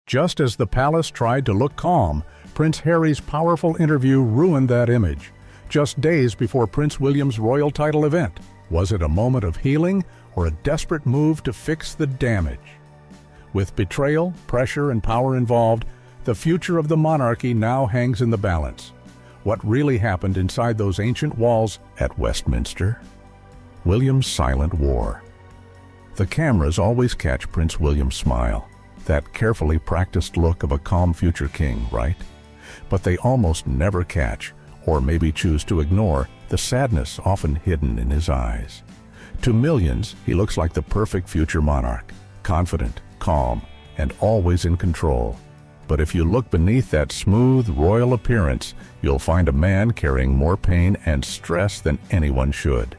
Just as the palace tried to look calm, Prince Harry's powerful interview ruined that image. Just days before Prince William's royal title event, was it a moment of healing or a desperate move to fix the damage? With betrayal, pressure, and power involved, the future of the monarchy now hangs in the balance. What really happened inside those ancient walls at Westminster? William's silent war. The cameras always catch Prince William's smile, that carefully practiced look of a calm future king, right? But they almost never catch, or maybe choose to ignore, the sadness often hidden in his eyes. To millions, he looks like the perfect future monarch, confident, calm, and always in control. But if you look beneath that smooth, royal appearance, you'll find a man carrying more pain and stress than anyone should.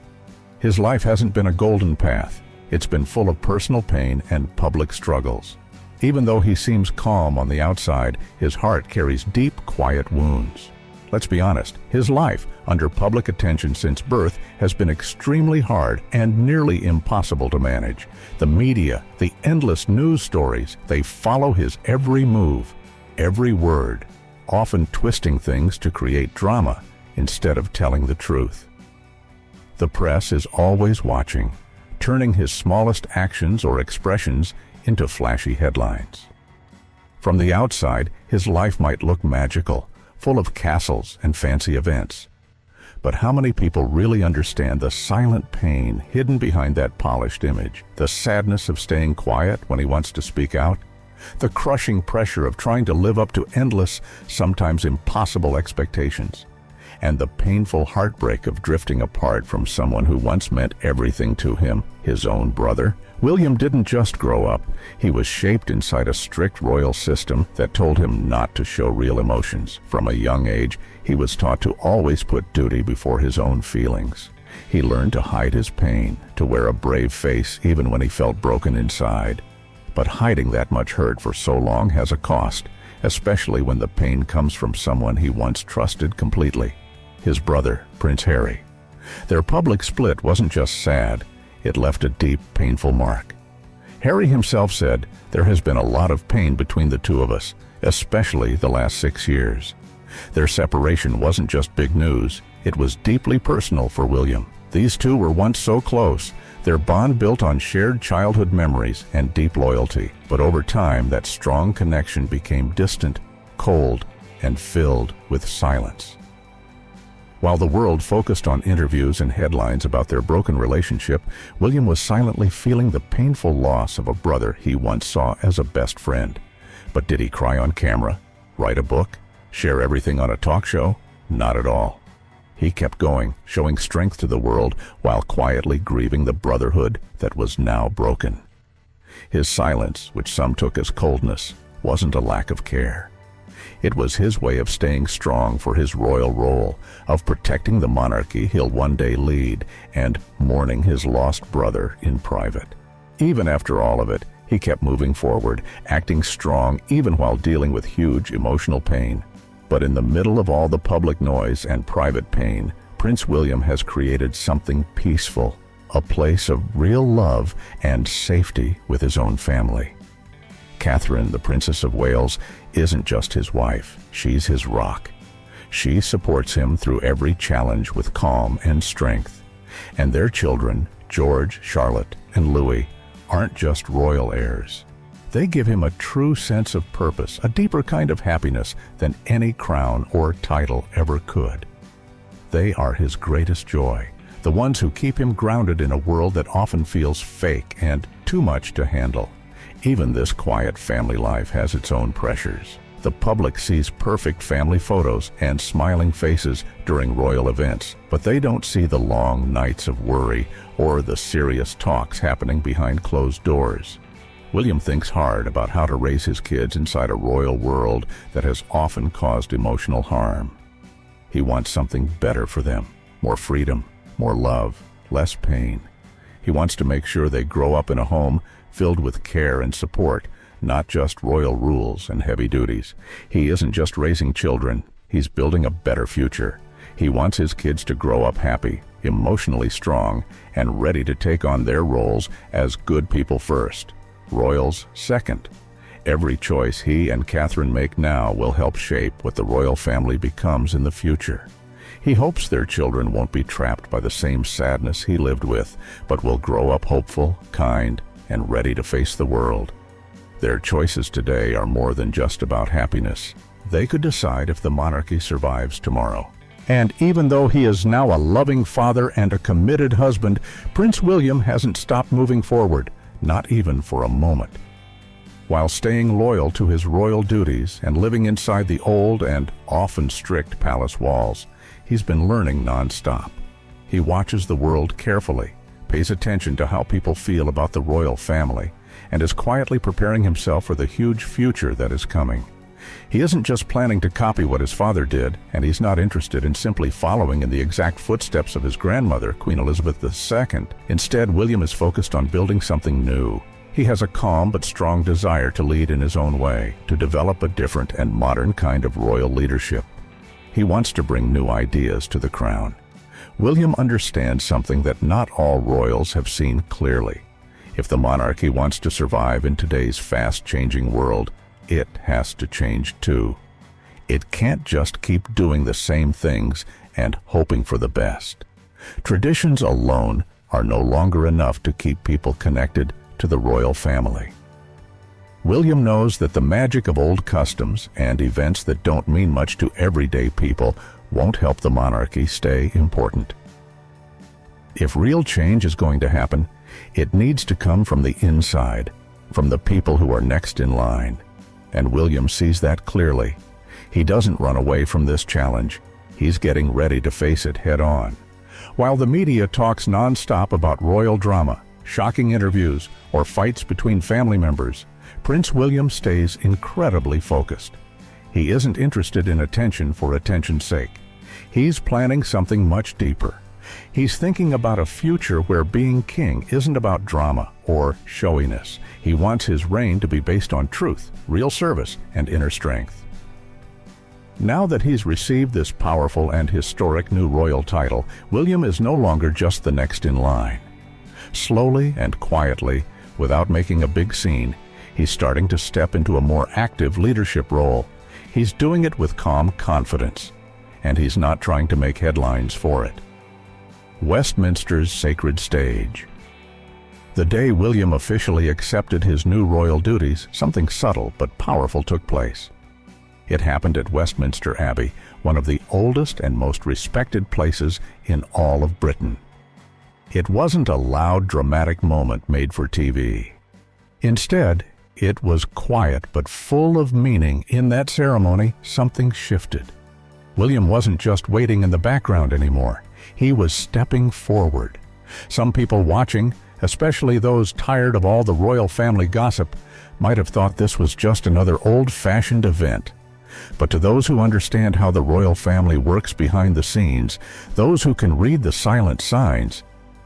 His life hasn't been a golden path. It's been full of personal pain and public struggles. Even though he seems calm on the outside, his heart carries deep, quiet wounds. Let's be honest, his life, under public attention since birth, has been extremely hard and nearly impossible to manage. The media, the endless news stories, they follow his every move, every word, often twisting things to create drama instead of telling the truth. The press is always watching, turning his smallest actions or expressions into flashy headlines. From the outside, his life might look magical, full of castles and fancy events. But how many people really understand the silent pain hidden behind that polished image? The sadness of staying quiet when he wants to speak out? The crushing pressure of trying to live up to endless, sometimes impossible expectations? And the painful heartbreak of drifting apart from someone who once meant everything to him, his own brother? William didn't just grow up. He was shaped inside a strict royal system that told him not to show real emotions. From a young age, he was taught to always put duty before his own feelings. He learned to hide his pain, to wear a brave face even when he felt broken inside. But hiding that much hurt for so long has a cost, especially when the pain comes from someone he once trusted completely. His brother, Prince Harry. Their public split wasn't just sad, it left a deep, painful mark. Harry himself said, "There has been a lot of pain between the two of us, especially the last 6 years." Their separation wasn't just big news, it was deeply personal for William. These two were once so close, their bond built on shared childhood memories and deep loyalty. But over time, that strong connection became distant, cold, and filled with silence. While the world focused on interviews and headlines about their broken relationship, William was silently feeling the painful loss of a brother he once saw as a best friend. But did he cry on camera, write a book, share everything on a talk show? Not at all. He kept going, showing strength to the world while quietly grieving the brotherhood that was now broken. His silence, which some took as coldness, wasn't a lack of care. It was his way of staying strong for his royal role, of protecting the monarchy he'll one day lead, and mourning his lost brother in private. Even after all of it, he kept moving forward, acting strong even while dealing with huge emotional pain. But in the middle of all the public noise and private pain, Prince William has created something peaceful, a place of real love and safety with his own family. Catherine, the Princess of Wales, isn't just his wife, she's his rock. She supports him through every challenge with calm and strength. And their children, George, Charlotte, and Louis, aren't just royal heirs. They give him a true sense of purpose, a deeper kind of happiness than any crown or title ever could. They are his greatest joy, the ones who keep him grounded in a world that often feels fake and too much to handle. Even this quiet family life has its own pressures. The public sees perfect family photos and smiling faces during royal events, but they don't see the long nights of worry or the serious talks happening behind closed doors. William thinks hard about how to raise his kids inside a royal world that has often caused emotional harm. He wants something better for them, more freedom, more love, less pain. He wants to make sure they grow up in a home filled with care and support, not just royal rules and heavy duties. He isn't just raising children, he's building a better future. He wants his kids to grow up happy, emotionally strong, and ready to take on their roles as good people first, royals second, Every choice he and Catherine make now will help shape what the royal family becomes in the future. He hopes their children won't be trapped by the same sadness he lived with, but will grow up hopeful, kind, and ready to face the world. Their choices today are more than just about happiness. They could decide if the monarchy survives tomorrow. And even though he is now a loving father and a committed husband, Prince William hasn't stopped moving forward, not even for a moment. While staying loyal to his royal duties and living inside the old and often strict palace walls, he's been learning non-stop. He watches the world carefully, pays attention to how people feel about the royal family, and is quietly preparing himself for the huge future that is coming. He isn't just planning to copy what his father did, and he's not interested in simply following in the exact footsteps of his grandmother, Queen Elizabeth II. Instead, William is focused on building something new. He has a calm but strong desire to lead in his own way, to develop a different and modern kind of royal leadership. He wants to bring new ideas to the crown. William understands something that not all royals have seen clearly. If the monarchy wants to survive in today's fast-changing world, it has to change too. It can't just keep doing the same things and hoping for the best. Traditions alone are no longer enough to keep people connected to the royal family. William knows that the magic of old customs and events that don't mean much to everyday people won't help the monarchy stay important. If real change is going to happen, it needs to come from the inside, from the people who are next in line. And William sees that clearly. He doesn't run away from this challenge. He's getting ready to face it head-on. While the media talks non-stop about royal drama, shocking interviews, or fights between family members, Prince William stays incredibly focused. He isn't interested in attention for attention's sake. He's planning something much deeper. He's thinking about a future where being king isn't about drama or showiness. He wants his reign to be based on truth, real service, and inner strength. Now that he's received this powerful and historic new royal title, William is no longer just the next in line. Slowly and quietly, without making a big scene, he's starting to step into a more active leadership role. He's doing it with calm confidence, and he's not trying to make headlines for it. Westminster's sacred stage. The day William officially accepted his new royal duties, something subtle but powerful took place. It happened at Westminster Abbey, one of the oldest and most respected places in all of Britain. It wasn't a loud, dramatic moment made for TV. Instead, it was quiet but full of meaning. In that ceremony, something shifted. William wasn't just waiting in the background anymore. He was stepping forward. Some people watching, especially those tired of all the royal family gossip, might have thought this was just another old-fashioned event. But to those who understand how the royal family works behind the scenes, those who can read the silent signs,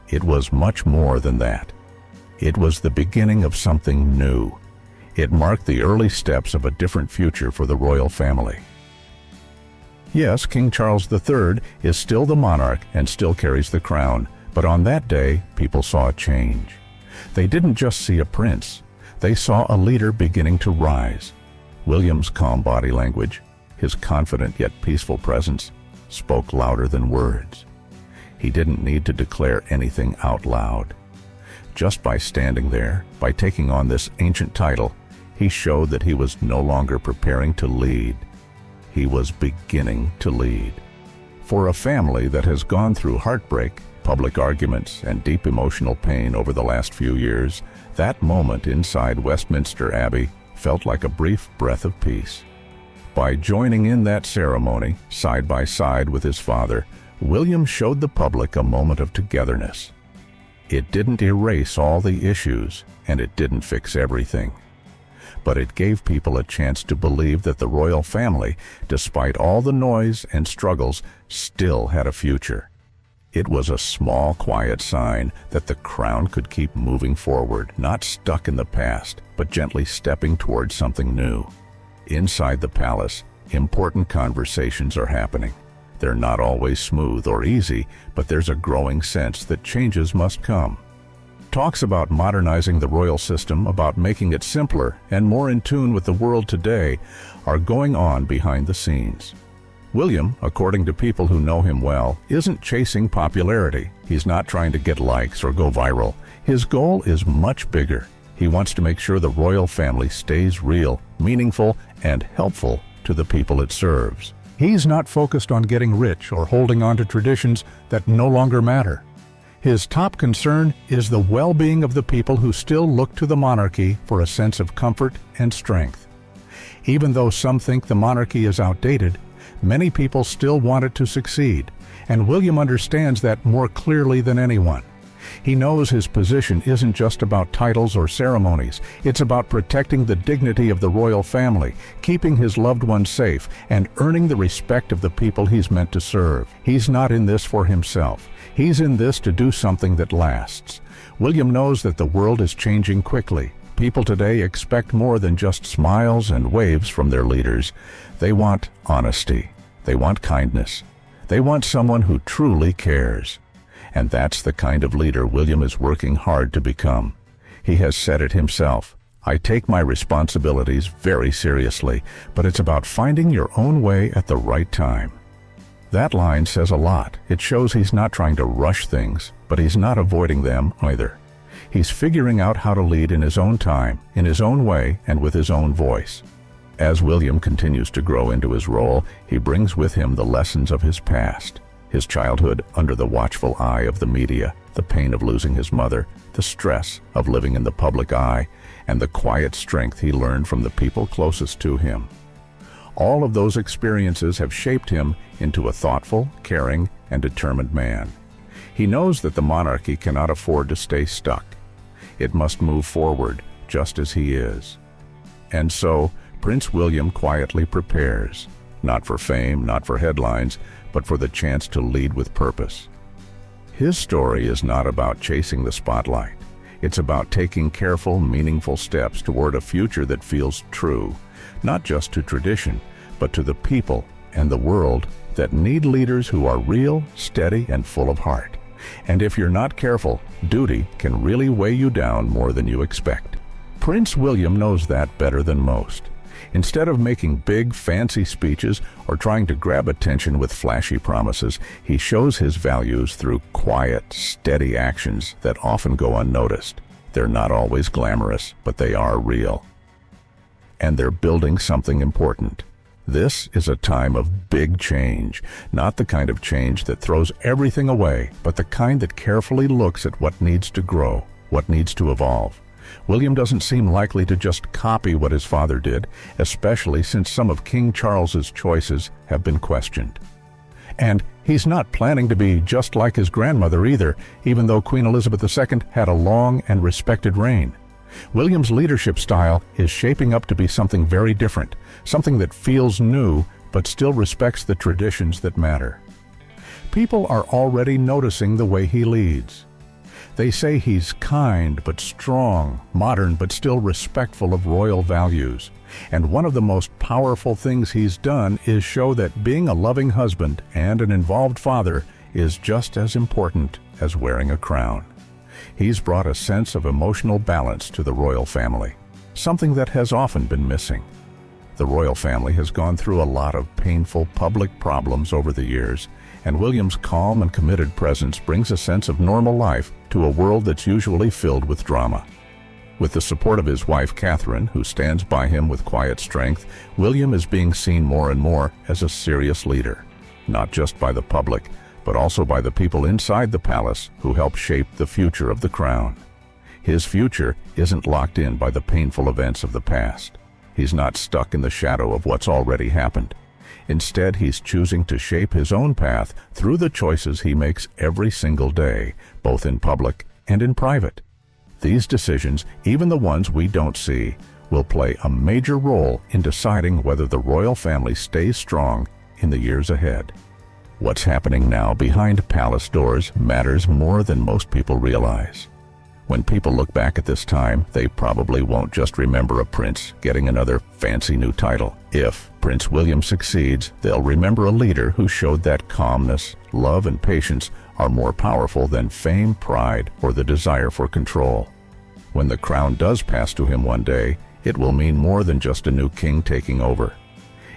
it was much more than that. It was the beginning of something new. It marked the early steps of a different future for the royal family. Yes, King Charles III is still the monarch and still carries the crown, but on that day, people saw a change. They didn't just see a prince. They saw a leader beginning to rise. William's calm body language, his confident yet peaceful presence, spoke louder than words. He didn't need to declare anything out loud. Just by standing there, by taking on this ancient title, he showed that he was no longer preparing to lead. He was beginning to lead. For a family that has gone through heartbreak, public arguments, and deep emotional pain over the last few years, that moment inside Westminster Abbey felt like a brief breath of peace. By joining in that ceremony, side by side with his father, William showed the public a moment of togetherness. It didn't erase all the issues, and it didn't fix everything. But it gave people a chance to believe that the royal family, despite all the noise and struggles, still had a future. It was a small, quiet sign that the crown could keep moving forward, not stuck in the past, but gently stepping towards something new. Inside the palace, important conversations are happening. They're not always smooth or easy, but there's a growing sense that changes must come. Talks about modernizing the royal system, about making it simpler and more in tune with the world today, are going on behind the scenes. William, according to people who know him well, isn't chasing popularity. He's not trying to get likes or go viral. His goal is much bigger. He wants to make sure the royal family stays real, meaningful, and helpful to the people it serves. He's not focused on getting rich or holding on to traditions that no longer matter. His top concern is the well-being of the people who still look to the monarchy for a sense of comfort and strength. Even though some think the monarchy is outdated, many people still want it to succeed, and William understands that more clearly than anyone. He knows his position isn't just about titles or ceremonies. It's about protecting the dignity of the royal family, keeping his loved ones safe, and earning the respect of the people he's meant to serve. He's not in this for himself. He's in this to do something that lasts. William knows that the world is changing quickly. People today expect more than just smiles and waves from their leaders. They want honesty. They want kindness. They want someone who truly cares. And that's the kind of leader William is working hard to become. He has said it himself. I take my responsibilities very seriously, but it's about finding your own way at the right time. That line says a lot. It shows he's not trying to rush things, but he's not avoiding them either. He's figuring out how to lead in his own time, in his own way, and with his own voice. As William continues to grow into his role, he brings with him the lessons of his past. His childhood under the watchful eye of the media, the pain of losing his mother, the stress of living in the public eye, and the quiet strength he learned from the people closest to him. All of those experiences have shaped him into a thoughtful, caring, and determined man. He knows that the monarchy cannot afford to stay stuck. It must move forward, just as he is. And so, Prince William quietly prepares, not for fame, not for headlines, but for the chance to lead with purpose. His story is not about chasing the spotlight. It's about taking careful, meaningful steps toward a future that feels true, not just to tradition, but to the people and the world that need leaders who are real, steady, and full of heart. And if you're not careful, duty can really weigh you down more than you expect. Prince William knows that better than most. Instead of making big, fancy speeches or trying to grab attention with flashy promises, he shows his values through quiet, steady actions that often go unnoticed. They're not always glamorous, but they are real. And they're building something important. This is a time of big change, not the kind of change that throws everything away, but the kind that carefully looks at what needs to grow, what needs to evolve. William doesn't seem likely to just copy what his father did, especially since some of King Charles's choices have been questioned. And he's not planning to be just like his grandmother either, even though Queen Elizabeth II had a long and respected reign. William's leadership style is shaping up to be something very different, something that feels new but still respects the traditions that matter. People are already noticing the way he leads. They say he's kind but strong, modern but still respectful of royal values. And one of the most powerful things he's done is show that being a loving husband and an involved father is just as important as wearing a crown. He's brought a sense of emotional balance to the royal family, something that has often been missing. The royal family has gone through a lot of painful public problems over the years, and William's calm and committed presence brings a sense of normal life to a world that's usually filled with drama. With the support of his wife Catherine, who stands by him with quiet strength, William is being seen more and more as a serious leader, not just by the public, but also by the people inside the palace who help shape the future of the crown. His future isn't locked in by the painful events of the past. He's not stuck in the shadow of what's already happened. Instead, he's choosing to shape his own path through the choices he makes every single day, both in public and in private. These decisions, even the ones we don't see, will play a major role in deciding whether the royal family stays strong in the years ahead. What's happening now behind palace doors matters more than most people realize. When people look back at this time, they probably won't just remember a prince getting another fancy new title. If Prince William succeeds, they'll remember a leader who showed that calmness, love, and patience are more powerful than fame, pride, or the desire for control. When the crown does pass to him one day, it will mean more than just a new king taking over.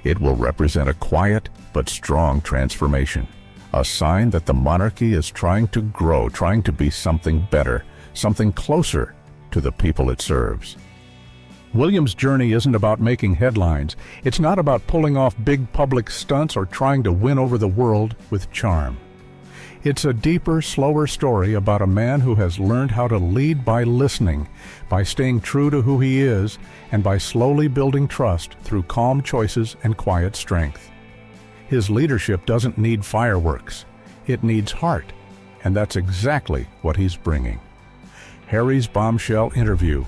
It will represent a quiet but strong transformation, a sign that the monarchy is trying to grow, trying to be something better, something closer to the people it serves. William's journey isn't about making headlines. It's not about pulling off big public stunts or trying to win over the world with charm. It's a deeper, slower story about a man who has learned how to lead by listening, by staying true to who he is, and by slowly building trust through calm choices and quiet strength. His leadership doesn't need fireworks. It needs heart, and that's exactly what he's bringing. Harry's bombshell interview,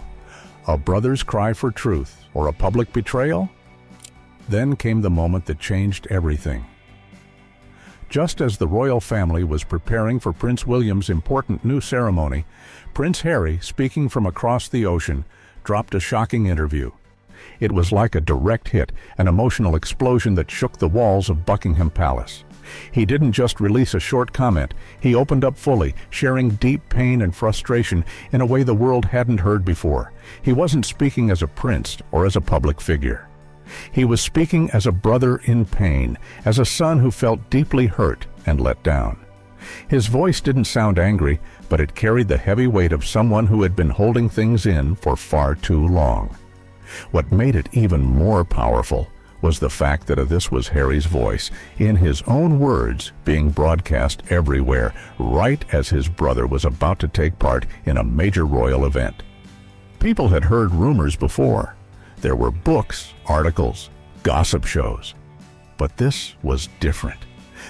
a brother's cry for truth, or a public betrayal? Then came the moment that changed everything. Just as the royal family was preparing for Prince William's important new ceremony, Prince Harry, speaking from across the ocean, dropped a shocking interview. It was like a direct hit, an emotional explosion that shook the walls of Buckingham Palace. He didn't just release a short comment, he opened up fully, sharing deep pain and frustration in a way the world hadn't heard before. He wasn't speaking as a prince or as a public figure. He was speaking as a brother in pain, as a son who felt deeply hurt and let down. His voice didn't sound angry, but it carried the heavy weight of someone who had been holding things in for far too long. What made it even more powerful was the fact that this was Harry's voice, in his own words, being broadcast everywhere, right as his brother was about to take part in a major royal event. People had heard rumors before. There were books, articles, gossip shows. But this was different.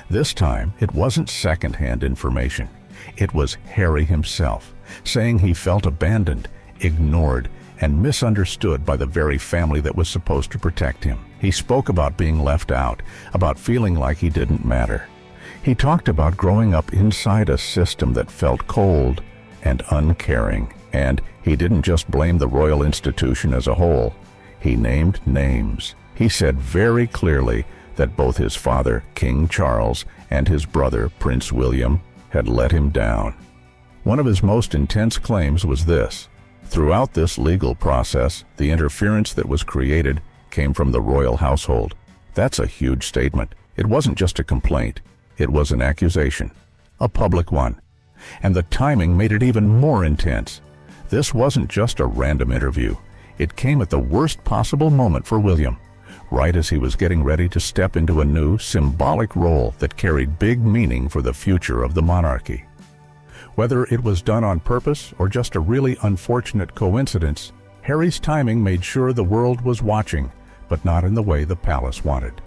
This time, it wasn't second-hand information. It was Harry himself, saying he felt abandoned, ignored, and misunderstood by the very family that was supposed to protect him. He spoke about being left out, about feeling like he didn't matter. He talked about growing up inside a system that felt cold and uncaring. And he didn't just blame the royal institution as a whole. He named names. He said very clearly that both his father, King Charles, and his brother, Prince William, had let him down. One of his most intense claims was this: throughout this legal process, the interference that was created came from the royal household. That's a huge statement. It wasn't just a complaint. It was an accusation, a public one. And the timing made it even more intense. This wasn't just a random interview. It came at the worst possible moment for William, right as he was getting ready to step into a new, symbolic role that carried big meaning for the future of the monarchy. Whether it was done on purpose or just a really unfortunate coincidence, Harry's timing made sure the world was watching, but not in the way the palace wanted.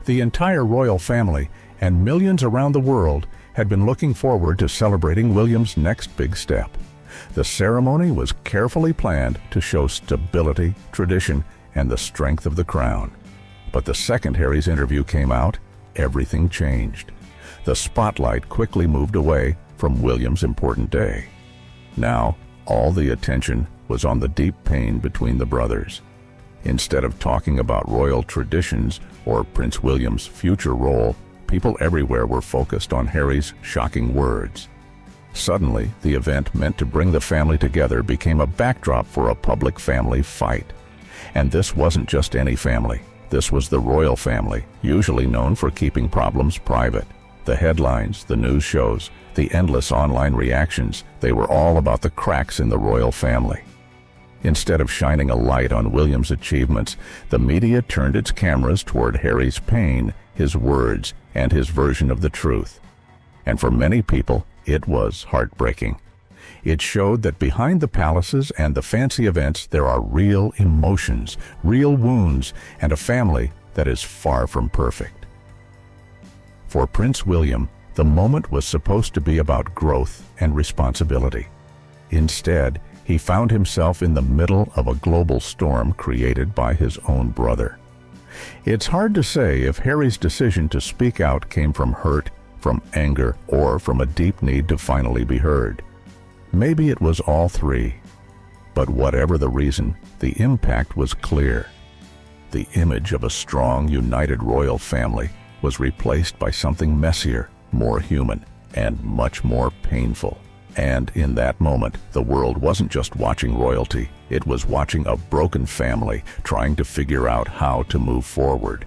The entire royal family and millions around the world had been looking forward to celebrating William's next big step. The ceremony was carefully planned to show stability, tradition, and the strength of the crown. But the second Harry's interview came out, everything changed. The spotlight quickly moved away from William's important day. Now, all the attention was on the deep pain between the brothers. Instead of talking about royal traditions or Prince William's future role, people everywhere were focused on Harry's shocking words. Suddenly, the event meant to bring the family together became a backdrop for a public family fight. And this wasn't just any family. This was the royal family, usually known for keeping problems private. The headlines, the news shows, the endless online reactions, they were all about the cracks in the royal family. Instead of shining a light on William's achievements, the media turned its cameras toward Harry's pain, his words, and his version of the truth. And for many people, it was heartbreaking. It showed that behind the palaces and the fancy events, there are real emotions, real wounds, and a family that is far from perfect. For Prince William, the moment was supposed to be about growth and responsibility. Instead, he found himself in the middle of a global storm created by his own brother. It's hard to say if Harry's decision to speak out came from hurt, from anger, or from a deep need to finally be heard. Maybe it was all three. But whatever the reason, the impact was clear. The image of a strong, united royal family was replaced by something messier, more human, and much more painful. And in that moment, the world wasn't just watching royalty, it was watching a broken family trying to figure out how to move forward.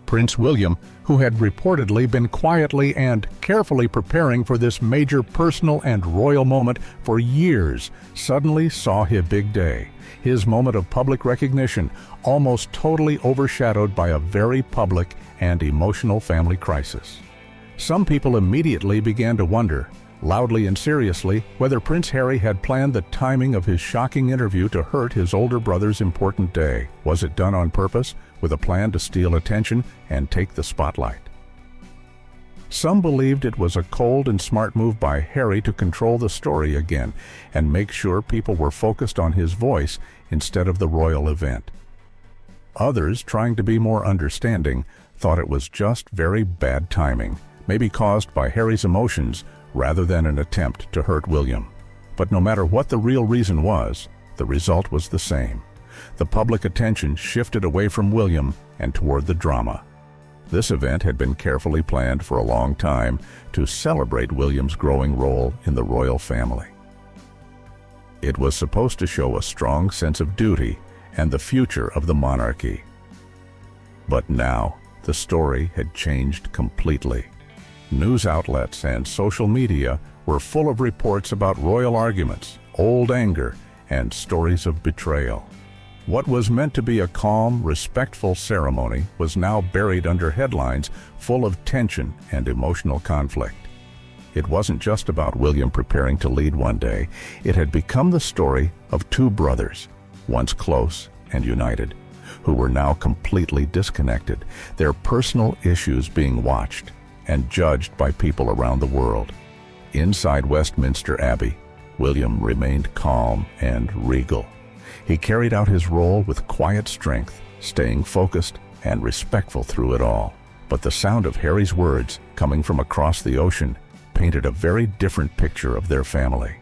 Prince William, who had reportedly been quietly and carefully preparing for this major personal and royal moment for years, suddenly saw his big day, his moment of public recognition, almost totally overshadowed by a very public and emotional family crisis. Some people immediately began to wonder, loudly and seriously, whether Prince Harry had planned the timing of his shocking interview to hurt his older brother's important day. Was it done on purpose, with a plan to steal attention and take the spotlight? Some believed it was a cold and smart move by Harry to control the story again and make sure people were focused on his voice instead of the royal event. Others, trying to be more understanding, thought it was just very bad timing, maybe caused by Harry's emotions rather than an attempt to hurt William. But no matter what the real reason was, the result was the same. The public attention shifted away from William and toward the drama. This event had been carefully planned for a long time to celebrate William's growing role in the royal family. It was supposed to show a strong sense of duty and the future of the monarchy. But now, the story had changed completely. News outlets and social media were full of reports about royal arguments, old anger, and stories of betrayal. What was meant to be a calm, respectful ceremony was now buried under headlines full of tension and emotional conflict. It wasn't just about William preparing to lead one day. It had become the story of two brothers, once close and united, who were now completely disconnected, their personal issues being watched and judged by people around the world. Inside Westminster Abbey, William remained calm and regal. He carried out his role with quiet strength, staying focused and respectful through it all. But the sound of Harry's words, coming from across the ocean, painted a very different picture of their family.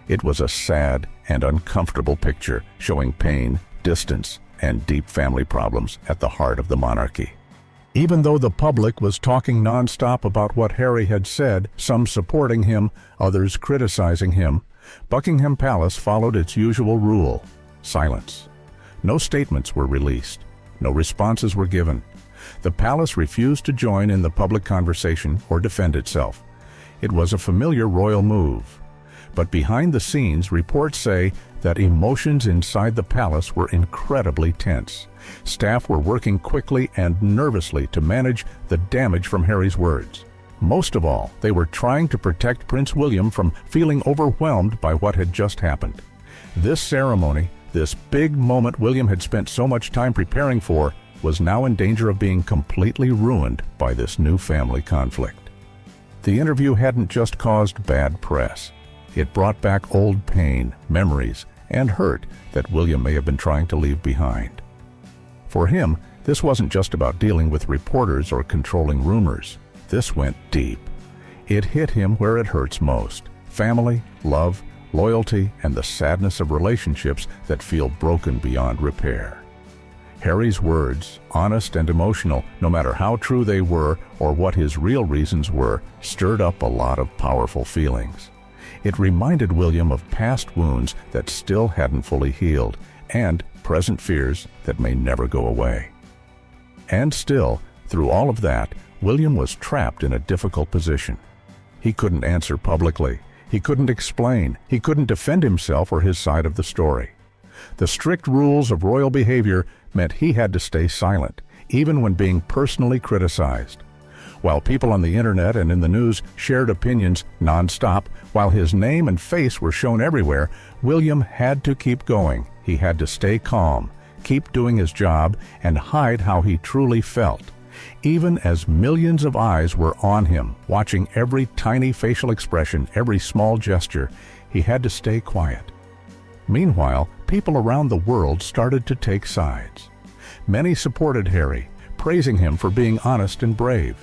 It was a sad and uncomfortable picture, showing pain, distance, and deep family problems at the heart of the monarchy. Even though the public was talking nonstop about what Harry had said, some supporting him, others criticizing him, Buckingham Palace followed its usual rule: silence. No statements were released. No responses were given. The palace refused to join in the public conversation or defend itself. It was a familiar royal move. But behind the scenes, reports say that emotions inside the palace were incredibly tense. Staff were working quickly and nervously to manage the damage from Harry's words. Most of all, they were trying to protect Prince William from feeling overwhelmed by what had just happened. This ceremony, this big moment William had spent so much time preparing for, was now in danger of being completely ruined by this new family conflict. The interview hadn't just caused bad press. It brought back old pain, memories, and hurt that William may have been trying to leave behind. For him, this wasn't just about dealing with reporters or controlling rumors. This went deep. It hit him where it hurts most: family, love, loyalty, and the sadness of relationships that feel broken beyond repair. Harry's words, honest and emotional, no matter how true they were or what his real reasons were, stirred up a lot of powerful feelings. It reminded William of past wounds that still hadn't fully healed, and present fears that may never go away. And still, through all of that, William was trapped in a difficult position. He couldn't answer publicly. He couldn't explain. He couldn't defend himself or his side of the story. The strict rules of royal behavior meant he had to stay silent, even when being personally criticized. While people on the internet and in the news shared opinions nonstop, while his name and face were shown everywhere, William had to keep going. He had to stay calm, keep doing his job, and hide how he truly felt. Even as millions of eyes were on him, watching every tiny facial expression, every small gesture, he had to stay quiet. Meanwhile, people around the world started to take sides. Many supported Harry, praising him for being honest and brave.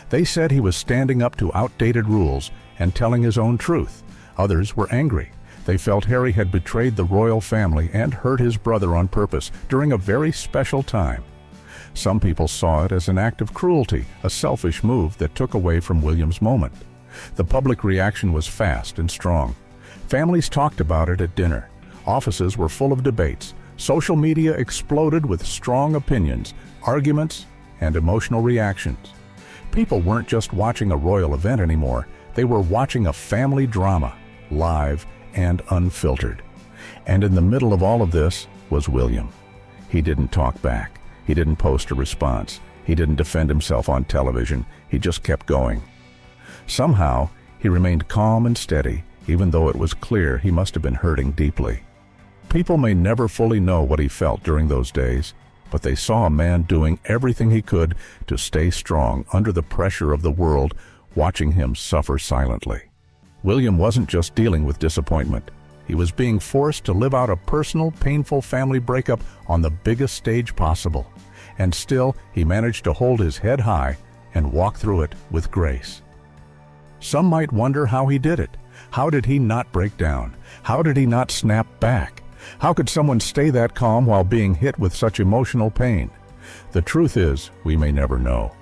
They said he was standing up to outdated rules and telling his own truth. Others were angry. They felt Harry had betrayed the royal family and hurt his brother on purpose during a very special time. Some people saw it as an act of cruelty, a selfish move that took away from William's moment. The public reaction was fast and strong. Families talked about it at dinner. Offices were full of debates. Social media exploded with strong opinions, arguments, and emotional reactions. People weren't just watching a royal event anymore. They were watching a family drama, live and unfiltered. And in the middle of all of this was William. He didn't talk back. He didn't post a response. He didn't defend himself on television. He just kept going. Somehow, he remained calm and steady, even though it was clear he must have been hurting deeply. People may never fully know what he felt during those days, but they saw a man doing everything he could to stay strong under the pressure of the world watching him suffer silently. William wasn't just dealing with disappointment. He was being forced to live out a personal, painful family breakup on the biggest stage possible. And still, he managed to hold his head high and walk through it with grace. Some might wonder how he did it. How did he not break down? How did he not snap back? How could someone stay that calm while being hit with such emotional pain? The truth is, we may never know.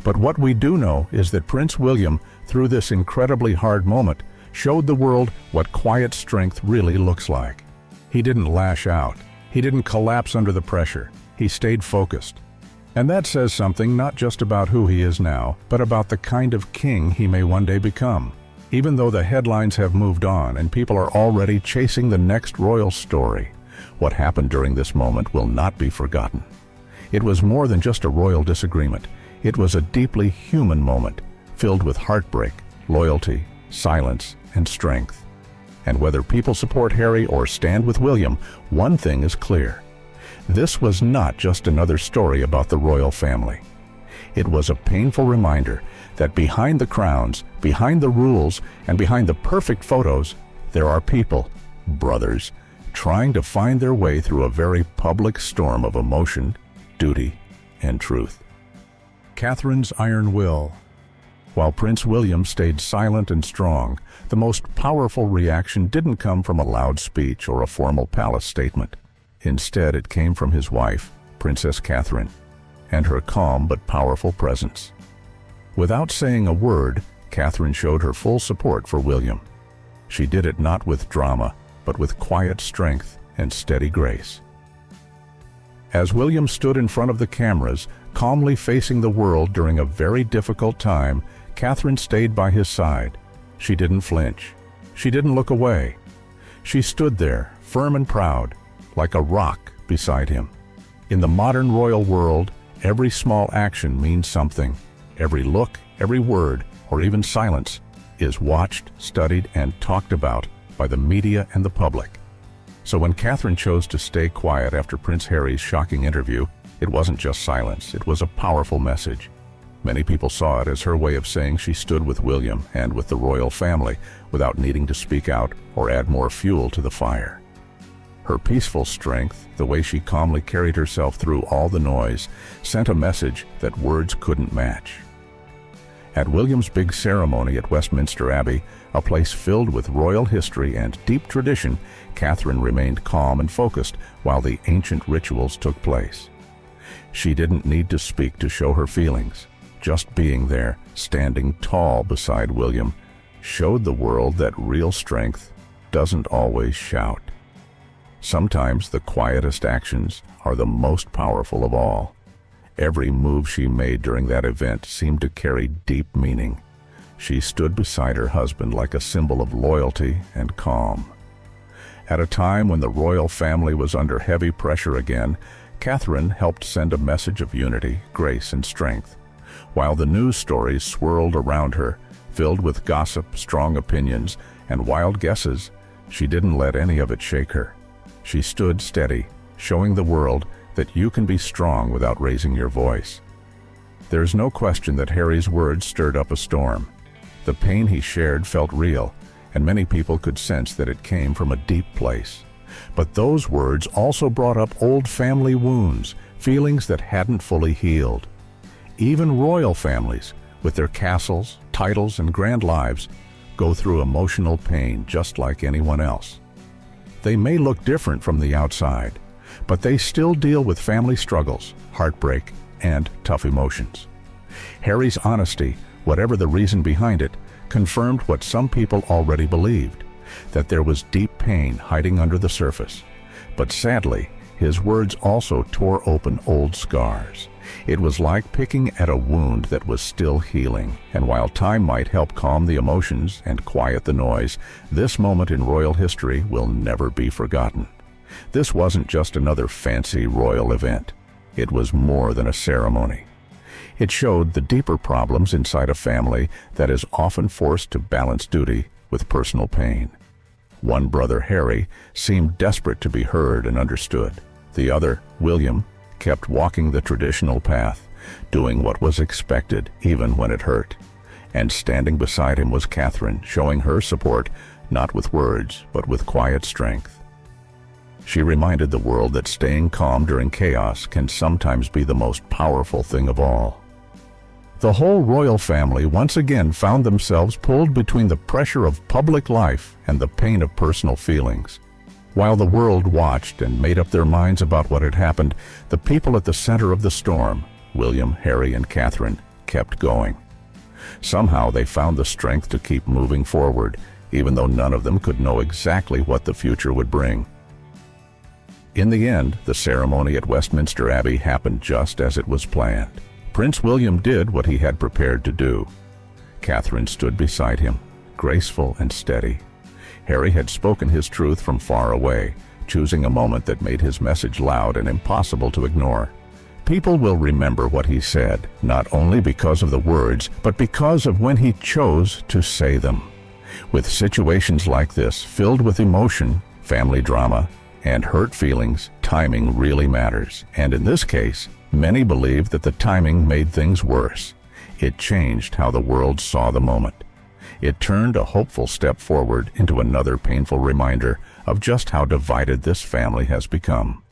But what we do know is that Prince William, through this incredibly hard moment, showed the world what quiet strength really looks like. He didn't lash out. He didn't collapse under the pressure. He stayed focused. And that says something not just about who he is now, but about the kind of king he may one day become. Even though the headlines have moved on and people are already chasing the next royal story, what happened during this moment will not be forgotten. It was more than just a royal disagreement. It was a deeply human moment, filled with heartbreak, loyalty, silence, and strength. And whether people support Harry or stand with William, one thing is clear. This was not just another story about the royal family. It was a painful reminder that behind the crowns, behind the rules, and behind the perfect photos, there are people, brothers, trying to find their way through a very public storm of emotion, duty, and truth. Catherine's iron will. While Prince William stayed silent and strong, the most powerful reaction didn't come from a loud speech or a formal palace statement. Instead, it came from his wife, Princess Catherine, and her calm but powerful presence. Without saying a word, Catherine showed her full support for William. She did it not with drama, but with quiet strength and steady grace. As William stood in front of the cameras, calmly facing the world during a very difficult time, Catherine stayed by his side. She didn't flinch. She didn't look away. She stood there, firm and proud, like a rock beside him. In the modern royal world, every small action means something. Every look, every word, or even silence is watched, studied, and talked about by the media and the public. So when Catherine chose to stay quiet after Prince Harry's shocking interview, it wasn't just silence, it was a powerful message. Many people saw it as her way of saying she stood with William and with the royal family without needing to speak out or add more fuel to the fire. Her peaceful strength, the way she calmly carried herself through all the noise, sent a message that words couldn't match. At William's big ceremony at Westminster Abbey, a place filled with royal history and deep tradition, Catherine remained calm and focused while the ancient rituals took place. She didn't need to speak to show her feelings. Just being there, standing tall beside William, showed the world that real strength doesn't always shout. Sometimes the quietest actions are the most powerful of all. Every move she made during that event seemed to carry deep meaning. She stood beside her husband like a symbol of loyalty and calm. At a time when the royal family was under heavy pressure again, Catherine helped send a message of unity, grace, and strength. While the news stories swirled around her, filled with gossip, strong opinions, and wild guesses, she didn't let any of it shake her. She stood steady, showing the world that you can be strong without raising your voice. There's no question that Harry's words stirred up a storm. The pain he shared felt real, and many people could sense that it came from a deep place. But those words also brought up old family wounds, feelings that hadn't fully healed. Even royal families, with their castles, titles, and grand lives, go through emotional pain just like anyone else. They may look different from the outside, but they still deal with family struggles, heartbreak, and tough emotions. Harry's honesty, whatever the reason behind it, confirmed what some people already believed, that there was deep pain hiding under the surface. But sadly, his words also tore open old scars. It was like picking at a wound that was still healing, and while time might help calm the emotions and quiet the noise, this moment in royal history will never be forgotten. This wasn't just another fancy royal event. It was more than a ceremony. It showed the deeper problems inside a family that is often forced to balance duty with personal pain. One brother, Harry, seemed desperate to be heard and understood. The other, William, kept walking the traditional path, doing what was expected even when it hurt. And standing beside him was Catherine, showing her support, not with words, but with quiet strength. She reminded the world that staying calm during chaos can sometimes be the most powerful thing of all. The whole royal family once again found themselves pulled between the pressure of public life and the pain of personal feelings. While the world watched and made up their minds about what had happened, the people at the center of the storm, William, Harry, and Catherine, kept going. Somehow they found the strength to keep moving forward, even though none of them could know exactly what the future would bring. In the end, the ceremony at Westminster Abbey happened just as it was planned. Prince William did what he had prepared to do. Catherine stood beside him, graceful and steady. Harry had spoken his truth from far away, choosing a moment that made his message loud and impossible to ignore. People will remember what he said, not only because of the words, but because of when he chose to say them. With situations like this, filled with emotion, family drama, and hurt feelings, timing really matters. And in this case, many believe that the timing made things worse. It changed how the world saw the moment. It turned a hopeful step forward into another painful reminder of just how divided this family has become.